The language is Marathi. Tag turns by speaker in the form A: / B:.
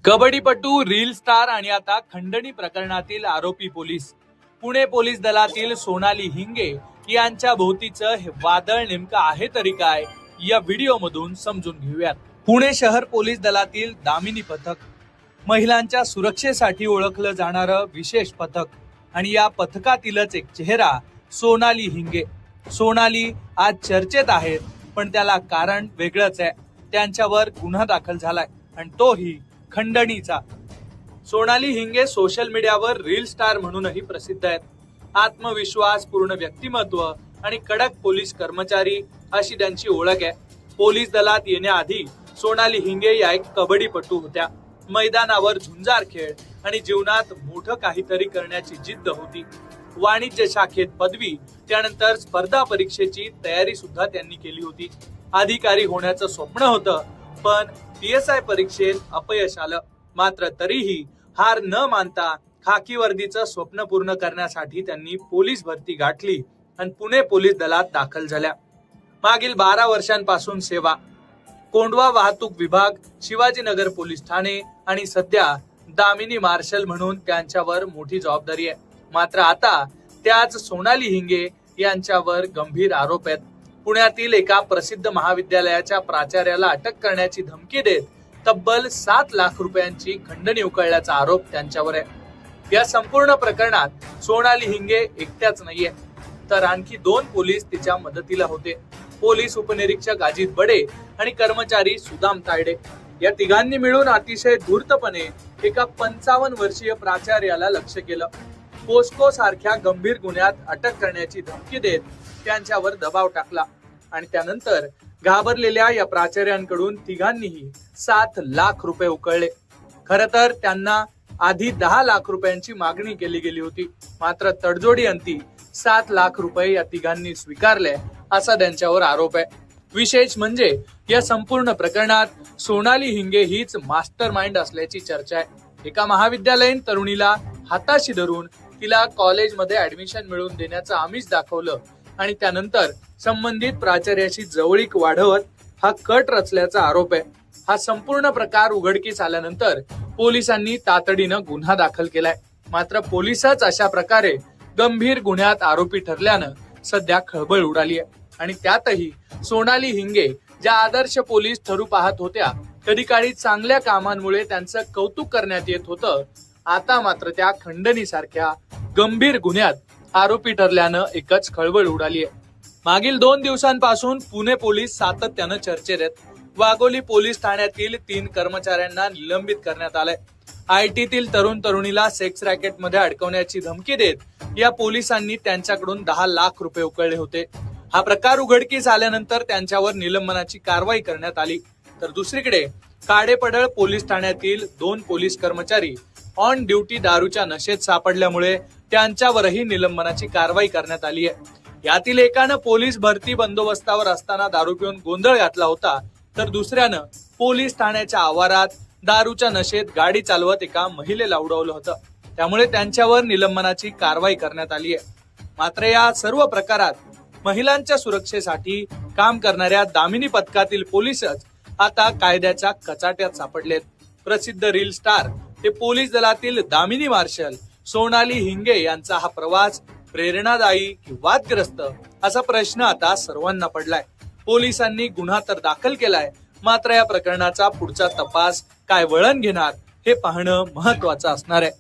A: कबड्डीपटू, रील स्टार आणि आता खंडणी प्रकरणातील आरोपी पोलीस. पुणे पोलीस दलातील सोनाली हिंगे यांच्या भोवतीचं हे वादळ नेमकं आहे तरी काय, या व्हिडिओमधून समजून घेऊयात. पुणे शहर पोलीस दलातील दामिनी पथक, महिलांच्या सुरक्षेसाठी ओळखलं जाणारं विशेष पथक आणि या पथकातीलच एक चेहरा सोनाली हिंगे. सोनाली आज चर्चेत आहेत, पण त्याला कारण वेगळंच आहे. त्यांच्यावर गुन्हा दाखल झालाय आणि तोही खंडणीचा. सोनाली हिंगे सोशल मीडियावर रील स्टार म्हणूनही प्रसिद्ध आहेत. आत्मविश्वास, पूर्ण व्यक्तिमत्व आणि कडक पोलीस कर्मचारी अशी त्यांची ओळख आहे. पोलीस दलात येण्याआधी सोनाली हिंगे या एक कबड्डीपटू होत्या. मैदानावर झुंजार खेळ आणि जीवनात मोठं काहीतरी करण्याची जिद्द होती. वाणिज्य शाखेत पदवी, त्यानंतर स्पर्धा परीक्षेची तयारी सुद्धा त्यांनी केली होती. अधिकारी होण्याचं स्वप्न होतं, पण PSI परीक्षेत अपयश आलं. मात्र तरीही हार न मानता खाकी वर्दीचं स्वप्न पूर्ण करण्यासाठी त्यांनी पोलीस भरती गाठली आणि पुणे पोलीस दलात दाखल झाल्या. मागील 12 वर्षांपासून सेवा, कोंढवा वाहतूक विभाग, शिवाजीनगर पोलीस ठाणे आणि सध्या दामिनी मार्शल म्हणून त्यांच्यावर मोठी जबाबदारी आहे. मात्र आता त्याच सोनाली हिंगे यांच्यावर गंभीर आरोप आहेत. पुण्यातील एका प्रसिद्ध महाविद्यालयाच्या प्राचार्याला अटक करण्याची धमकी देत तब्बल 7 लाख रुपयांची खंडणी उकळल्याचा आरोप त्यांच्यावर आहे. या संपूर्ण प्रकरणात सोनाली हिंगे एकट्याच नाहीये, तर आणखी 2 पोलीस तिच्या मदतीला होते. पोलीस उपनिरीक्षक अजित बडे आणि कर्मचारी सुदाम तायडे या तिघांनी मिळून अतिशय धूर्तपणे एका 55 वर्षीय प्राचार्याला लक्ष्य केलं. पोस्को सारख्या गंभीर गुन्ह्यात अटक करण्याची धमकी देत त्यांच्यावर दबाव टाकला आणि त्यानंतर घाबरलेल्या या प्राचार्यांकडून तिघांनीही 7 लाख रुपये उकळले. खर तर त्यांना आधी 10 लाख रुपयांची मागणी केली गेली होती. मात्र तडजोडी अंती 7 लाख रुपये या तिघांनी स्वीकारले असा त्यांच्यावर आरोप आहे. विशेष म्हणजे या संपूर्ण प्रकरणात सोनाली हिंगे हीच मास्टर माइंड असल्याची चर्चा आहे. एका महाविद्यालयीन तरुणीला हाताशी धरून तिला कॉलेजमध्ये ऍडमिशन मिळवून देण्याचं आमिष दाखवलं आणि त्यानंतर संबंधित प्राचार्याशी जवळीक वाढवत हा कट रचल्याचा आरोप आहे. हा संपूर्ण प्रकार उघडकीस आल्यानंतर पोलिसांनी तातडीनं गुन्हा दाखल केलाय. मात्र पोलिसच अशा प्रकारे गंभीर गुन्ह्यात आरोपी ठरल्यानं सध्या खळबळ उडाली आहे. आणि त्यातही सोनाली हिंगे ज्या आदर्श पोलीस ठरू पाहत होत्या, कधी काळी चांगल्या कामांमुळे त्यांचं कौतुक करण्यात येत होतं, आता मात्र त्या खंडणीसारख्या गंभीर गुन्ह्यात आरोपी ठरल्यानं एकच खळबळ उडाली आहे. मागील 2 दिवसांपासून पुणे पोलीस सातत्यानं चर्चेत आहेत. वाघोली पोलीस ठाण्यातील 3 कर्मचाऱ्यांना निलंबित करण्यात आलंय. ITतील तरुण तरुणीला सेक्स रॅकेटमध्ये अडकवण्याची धमकी देत या पोलिसांनी त्यांच्याकडून 10 लाख रुपये उकळले होते. हा प्रकार उघडकीस आल्यानंतर त्यांच्यावर निलंबनाची कारवाई करण्यात आली. तर दुसरीकडे काडेपडळ पोलीस ठाण्यातील 2 पोलीस कर्मचारी ऑन ड्युटी दारूच्या नशेत सापडल्यामुळे त्यांच्यावरही निलंबनाची कारवाई करण्यात आली आहे. यातील एकानं पोलीस भरती बंदोबस्तावर असताना दारू पिऊन गोंधळ घातला होता, तर दुसऱ्यानं पोलीस ठाण्याच्या आवारात दारूच्या नशेत गाडी चालवत एका महिलेला उडवलं होतं. त्यामुळे त्यांच्यावर निलंबनाची कारवाई करण्यात आली आहे. मात्र या सर्व प्रकारात महिलांच्या सुरक्षेसाठी काम करणाऱ्या दामिनी पथकातील पोलीसच आता कायद्याच्या कचाट्यात सापडलेत. प्रसिद्ध रील स्टार ते पोलीस दलातील दामिनी मार्शल सोनाली हिंगे यांचा हा प्रवास प्रेरणादायी की वादग्रस्त असा प्रश्न आता सर्वांना पडलाय. पोलिसांनी गुन्हा तर दाखल केलाय, मात्र या प्रकरणाचा पुढचा तपास काय वळण घेणार हे पाहणं महत्वाचं असणार आहे.